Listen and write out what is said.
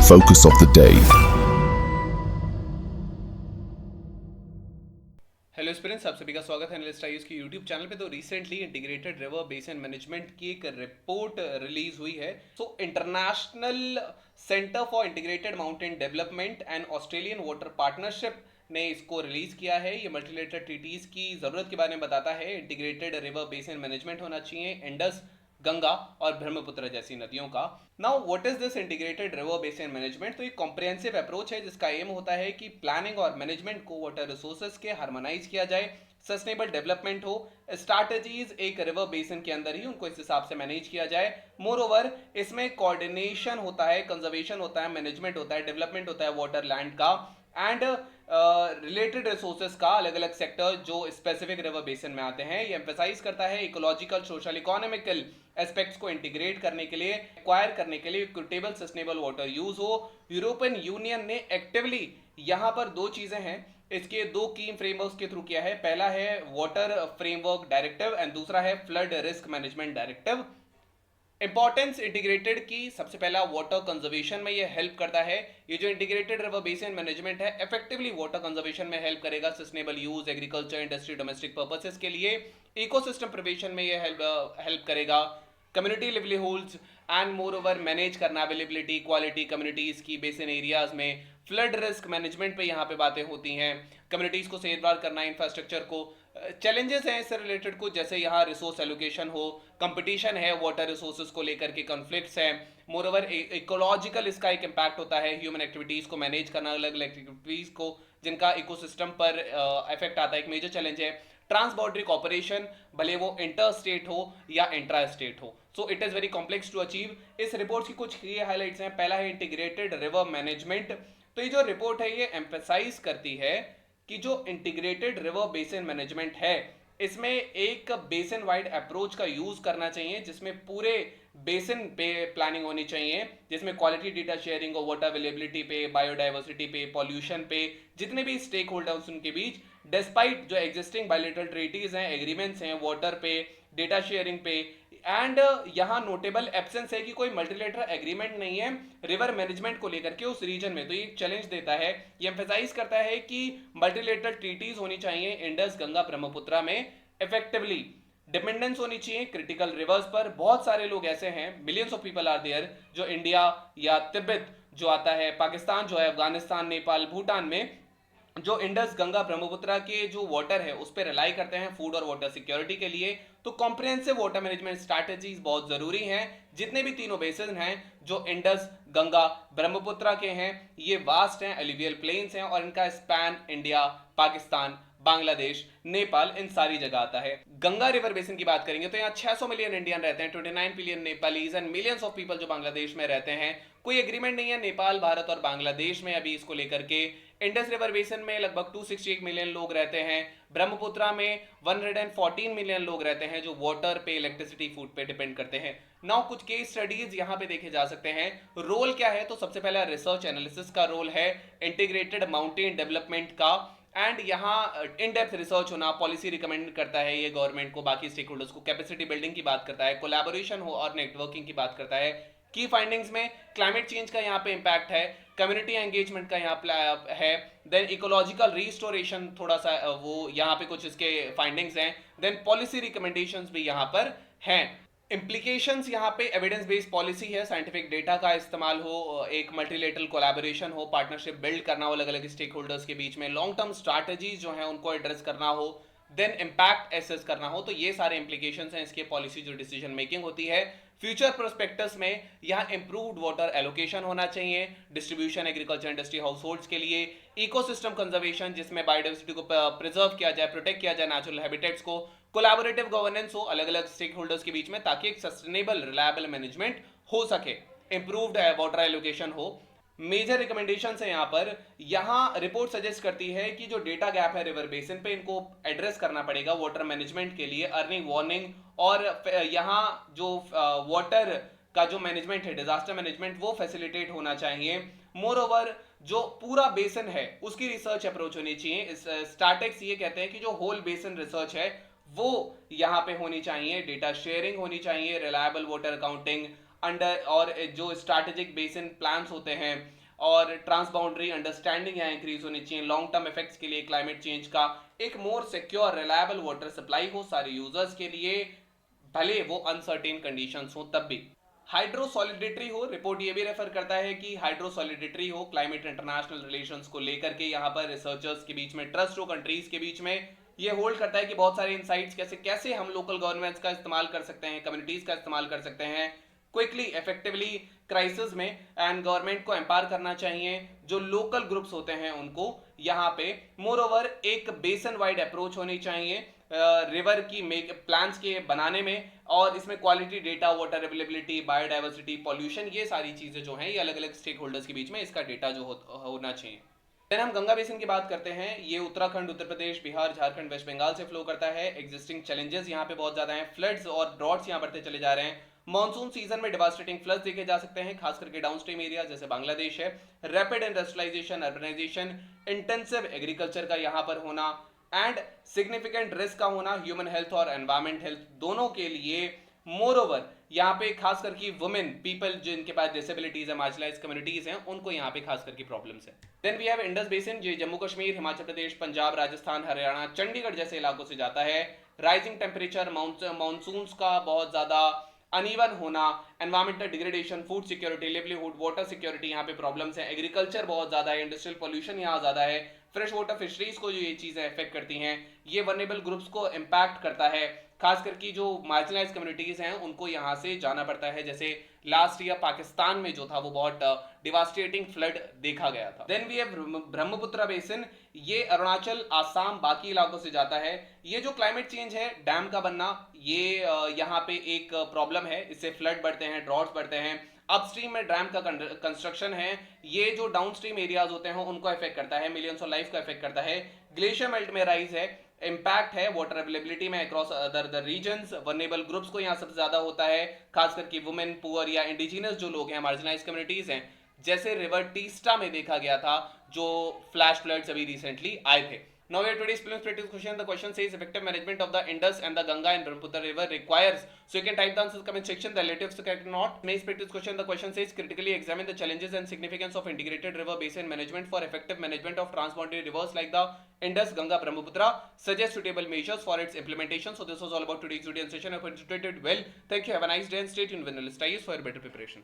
focus of the day. Hello students, आप सभी का स्वागत है एनालिस्ट आईएएस की यूट्यूब चैनल पे। तो recently integrated river basin management की एक रिपोर्ट रिलीज हुई है। So international centre for integrated mountain development and Australian water partnership ने इसको रिलीज किया है। ये मल्टीलेटरल ट्रीटीज की जरूरत के बारे में बताता है। इंटीग्रेटेड रिवर बेसिन मैनेजमेंट होना चाहिए इंडस, गंगा और ब्रह्मपुत्र जैसी नदियों का। Now what is this integrated river basin management? तो एक कॉम्प्रिहेंसिव अप्रोच है जिसका एम होता है कि प्लानिंग और मैनेजमेंट को वाटर रिसोर्सेज के हार्मोनाइज किया जाए, सस्टेनेबल डेवलपमेंट हो, स्ट्रैटेजीज एक रिवर बेसिन के अंदर ही उनको इस हिसाब से मैनेज किया जाए। मोर ओवर इसमें कोऑर्डिनेशन होता है, कंजर्वेशन होता है, मैनेजमेंट होता है, डेवलपमेंट होता है वाटर लैंड का एंड रिलेटेड रिसोर्सेज का अलग अलग सेक्टर जो स्पेसिफिक रिवर बेसिन में आते हैं। ये एम्फेसाइज करता है इकोलॉजिकल, सोशल, इकोनॉमिकल एस्पेक्ट्स को इंटीग्रेट करने के लिए, एक्वायर करने के लिए इक्विटेबल सस्टेनेबल वाटर यूज हो। यूरोपियन यूनियन ने एक्टिवली यहां पर दो चीजें हैं, इसके दो की फ्रेमवर्क के थ्रू किया है। पहला है वाटर फ्रेमवर्क डायरेक्टिव एंड दूसरा है flood risk management directive. Importance integrated की, सबसे पहला वाटर कंजर्वेशन में ये हेल्प करता है। ये जो इंटीग्रेटेड रिवर बेसिन मैनेजमेंट है इफेक्टिवली वाटर कंजर्वेशन में हेल्प करेगा, sustainable use, agriculture, industry, domestic purposes के लिए। इकोसिस्टम प्रिवेशन में ये हेल्प करेगा, community livelihoods and moreover manage करना अवेलेबिलिटी, क्वालिटी कम्युनिटीज की बेसिन एरियाज में। फ्लड रिस्क मैनेजमेंट पे यहाँ पे बातें होती हैं, कम्युनिटीज को सेफगार्ड करना, इंफ्रास्ट्रक्चर को। चैलेंजेस हैं इससे रिलेटेड कुछ, जैसे यहाँ रिसोर्स एलोकेशन हो, कंपटीशन है वाटर रिसोर्सेज को लेकर के, कॉन्फ्लिक्ट्स हैं। मोर ओवर इकोलॉजिकल इसका एक इम्पैक्ट होता है, ह्यूमन एक्टिविटीज को मैनेज करना, अलग अलग एक्टिविटीज को जिनका इकोसिस्टम पर इफेक्ट आता है, एक मेजर चैलेंज है। ट्रांस बाउंड्री कॉपरेशन, भले वो इंटर स्टेट हो या इंट्रा स्टेट हो, so it is very complex to achieve. इस रिपोर्ट की कुछ की हाइलाइट्स हैं। पहला है इंटीग्रेटेड रिवर मैनेजमेंट। तो ये जो रिपोर्ट है ये एम्फेसाइज करती है कि जो इंटीग्रेटेड रिवर बेसिन मैनेजमेंट है इसमें एक बेसिन वाइड अप्रोच का यूज करना चाहिए, जिसमें पूरे बेसिन पे प्लानिंग होनी चाहिए, जिसमें क्वालिटी डेटा शेयरिंग हो, वाटर अवेलेबिलिटी पे, बायोडाइवर्सिटी पे, पॉल्यूशन पे, जितने भी स्टेक होल्डर्स उनके बीच, डिस्पाइट जो एग्जिस्टिंग बायलैटरल ट्रीटीज हैं, एग्रीमेंट्स हैं, वाटर पे, डेटा शेयरिंग पे। एंड यहाँ नोटेबल एब्सेंस है कि कोई मल्टीलेटरल एग्रीमेंट नहीं है रिवर मैनेजमेंट को लेकर के उस रीजन में। तो ये चैलेंज देता है, ये एम्फेसाइज करता है कि मल्टीलेटरल ट्रीटीज होनी चाहिए इंडस, गंगा, ब्रह्मपुत्र में। इफेक्टिवली डिपेंडेंस होनी चाहिए क्रिटिकल रिवर्स पर। बहुत सारे लोग ऐसे हैं, millions of people are there, जो इंडिया या तिब्बत जो आता है, पाकिस्तान जो है, अफगानिस्तान, नेपाल, भूटान में जो इंडस, गंगा, ब्रह्मपुत्र के जो वाटर है उस पर रिलाई करते हैं फूड और वाटर सिक्योरिटी के लिए। तो कॉम्प्रिहेंसिव वाटर मैनेजमेंट स्ट्रैटेजीज बहुत जरूरी हैं। जितने भी तीनों बेसिन हैं जो इंडस, गंगा, ब्रह्मपुत्र के हैं, ये वास्ट हैं, एलुवियल प्लेन्स हैं और इनका स्पैन इंडिया, पाकिस्तान, बांग्लादेश, नेपाल, इन सारी जगह आता है। गंगा रिवर बेसिन की बात करेंगे तो यहाँ 600 मिलियन इंडियन रहते हैं, 29 billion Nepalese and millions of people जो बांग्लादेश में रहते हैं। कोई एग्रीमेंट नहीं है नेपाल, भारत और बांग्लादेश में अभी इसको लेकर के। इंडस रिवर बेसिन में लगभग 268 मिलियन लोग रहते हैं। ब्रह्मपुत्र में 114 मिलियन लोग रहते हैं जो वाटर पे, इलेक्ट्रिसिटी, फूड पे डिपेंड करते हैं। नाउ कुछ केस स्टडीज यहाँ पे देखे जा सकते हैं। रोल क्या है? तो सबसे पहला रिसर्च एनालिसिस का रोल है, इंटीग्रेटेड माउंटेन डेवलपमेंट का। एंड यहाँ इन डेप्थ रिसर्च होना, पॉलिसी रिकमेंड करता है ये गवर्नमेंट को, बाकी स्टेक होल्डर्स को, कैपेसिटी बिल्डिंग की बात करता है, कोलैबोरेशन हो और नेटवर्किंग की बात करता है। की फाइंडिंग्स में क्लाइमेट चेंज का यहाँ पे इंपैक्ट है, कम्युनिटी एंगेजमेंट का यहाँ है, देन इकोलॉजिकल रिस्टोरेशन थोड़ा सा वो यहाँ पे कुछ इसके फाइंडिंग्स हैं, देन पॉलिसी रिकमेंडेशंस भी यहाँ पर हैं। इंप्लीकेशंस यहाँ पे एविडेंस बेस्ड पॉलिसी है, साइंटिफिक डेटा का इस्तेमाल हो, एक मल्टीलेटरल कोलैबोरेशन हो, पार्टनरशिप बिल्ड करना हो अलग अलग स्टेक होल्डर्स के बीच में, लॉन्ग टर्म स्ट्रैटेजीज जो हैं उनको एड्रेस करना हो, देन इम्पैक्ट एसेस करना हो। तो ये सारे इंप्लीकेशंस हैं इसके पॉलिसी जो डिसीजन मेकिंग होती है। फ्यूचर प्रोस्पेक्टस में यहाँ इंप्रूव्ड वाटर एलोकेशन होना चाहिए, distribution, agriculture, industry, house holds के लिए, इकोसिस्टम कंजर्वेशन जिसमें बायोडाइवर्सिटी को प्रिजर्व किया जाए, प्रोटेक्ट किया जाए, नेचुरल हैबिटेट्स को, कोलैबोरेटिव गवर्नेंस हो अलग अलग स्टेक होल्डर्स के बीच में ताकि एक सस्टेनेबल रिलायबल मैनेजमेंट हो सके, इंप्रूव्ड वाटर एलोकेशन हो। मेजर रिकमेंडेशंस है यहाँ पर। यहाँ रिपोर्ट सजेस्ट करती है कि जो डेटा गैप है रिवर बेसिन पे, इनको एड्रेस करना पड़ेगा वाटर मैनेजमेंट के लिए, अर्निंग, वार्निंग और यहाँ जो वाटर का जो मैनेजमेंट है, डिजास्टर मैनेजमेंट, वो फैसिलिटेट होना चाहिए। मोर ओवर जो पूरा बेसिन है उसकी रिसर्च अप्रोच होनी चाहिए। स्टार्टेक्स ये कहते हैं कि जो होल बेसिन रिसर्च है वो यहाँ पे होनी चाहिए, डेटा शेयरिंग होनी चाहिए, रिलायबल वाटर अकाउंटिंग, अंडर और जो स्ट्रैटेजिक बेसिन प्लान्स होते हैं और ट्रांसबाउंडरी अंडरस्टैंडिंग यहाँ इंक्रीज होनी चाहिए लॉन्ग टर्म इफेक्ट्स के लिए क्लाइमेट चेंज का, एक more secure reliable water supply हो सारे यूजर्स के लिए, भले वो अनसर्टेन कंडीशंस हो तब भी। हाइड्रो सॉलिडिटरी हो, रिपोर्ट ये भी रेफर करता है कि हाइड्रो सॉलिडिटरी हो, क्लाइमेट इंटरनेशनल रिलेशंस को लेकर के यहाँ पर रिसर्चर्स के बीच में, ट्रस्ट हो कंट्रीज के बीच में, ये होल्ड करता है कि बहुत सारे इनसाइट्स कैसे कैसे हम लोकल गवर्नमेंट्स का इस्तेमाल कर सकते हैं, कम्युनिटीज का इस्तेमाल कर सकते हैं क्विकली इफेक्टिवली क्राइसिस में, एंड गवर्नमेंट को एम्पावर करना चाहिए जो लोकल ग्रुप्स होते हैं उनको यहाँ पे। मोर ओवर एक बेसन वाइड अप्रोच होनी चाहिए रिवर की मेक प्लान्स के बनाने में, और इसमें quality data, water availability, biodiversity, pollution, ये सारी चीजें जो हैं ये अलग अलग स्टेक होल्डर्स के बीच में इसका डेटा जो होना चाहिए। देन हम गंगा बेसिन की बात करते हैं। ये उत्तराखंड, उत्तर प्रदेश, बिहार, झारखंड, वेस्ट बंगाल से फ्लो करता है। एग्जिस्टिंग चैलेंजेस यहाँ पे बहुत ज्यादा हैं, फ्लड्स और ड्रॉट्स यहाँ बढ़ते चले जा रहे हैं। मॉनसून सीजन में डिवास्टेटिंग फ्लड्स देखे जा सकते हैं, खास करके डाउनस्ट्रीम एरिया जैसे बांग्लादेश है। Rapid industrialisation, urbanisation, intensive agriculture का यहाँ पर होना एंड सिग्निफिकेंट रिस्क का होना ह्यूमन हेल्थ और एनवायरमेंट हेल्थ दोनों के लिए। मोर ओवर यहाँ पे खास करके वुमेन पीपल जिनके पास डिसेबिलिटीज है, मार्जिनलाइज्ड कम्युनिटीज हैं, उनको यहाँ पे खास करके प्रॉब्लम्स है। Then we have Indus basin, जो जम्मू कश्मीर, हिमाचल प्रदेश, पंजाब, राजस्थान, हरियाणा, चंडीगढ़ जैसे इलाकों से जाता है। राइजिंग टेम्परेचर, मानसून्स का बहुत ज्यादा अनइवन होना, environmental degradation, food security, livelihood, water security यहाँ पे प्रॉब्लम्स है। एग्रीकल्चर बहुत ज्यादा है, इंडस्ट्रियल पॉल्यूशन यहाँ ज्यादा है। फ्रेश वाटर फिशरीज को जो ये चीजें अफेक्ट करती हैं, ये वनरेबल ग्रुप्स को इम्पैक्ट करता है, खास करके जो मार्जिनलाइज्ड कम्युनिटीज हैं उनको यहाँ से जाना पड़ता है। जैसे लास्ट ईयर पाकिस्तान में जो था वो बहुत डिवास्टेटिंग फ्लड देखा गया था। Then we have Brahmaputra basin, ये अरुणाचल, आसाम, बाकी इलाकों से जाता है। ये जो क्लाइमेट चेंज है, डैम का बनना, ये यहाँ पे एक प्रॉब्लम है, इससे फ्लड बढ़ते हैं, ड्रॉट्स बढ़ते हैं। अपस्ट्रीम में डैम का कंस्ट्रक्शन है, ये जो डाउनस्ट्रीम एरियाज होते हैं उनको इफेक्ट करता है, मिलियंस ऑफ लाइफ को इफेक्ट करता है। ग्लेशियर मेल्ट में राइज है, इम्पैक्ट है वाटर अवेलेबिलिटी में across other regions. Vulnerable groups को यहाँ सबसे ज्यादा होता है, खास करके वुमेन, पुअर या इंडिजिनस जो लोग हैं, मार्जिनलाइज्ड कम्युनिटीज हैं, जैसे रिवर टीस्टा में देखा गया था जो फ्लैश फ्लड्स अभी रिसेंटली आए थे। Now here today's prelims practice question. The question says effective management of the Indus and the Ganga and Brahmaputra river requires. So you can type the answers comment section. The relatives to correct or not. Next practice question. The question says critically examine the challenges and significance of integrated river basin management for effective management of transboundary rivers like the Indus, Ganga, Brahmaputra. Suggest suitable measures for its implementation. So this was all about today's video and session. I hope you enjoyed it well. Thank you. Have a nice day and stay tuned with Analyst IAS for better preparation.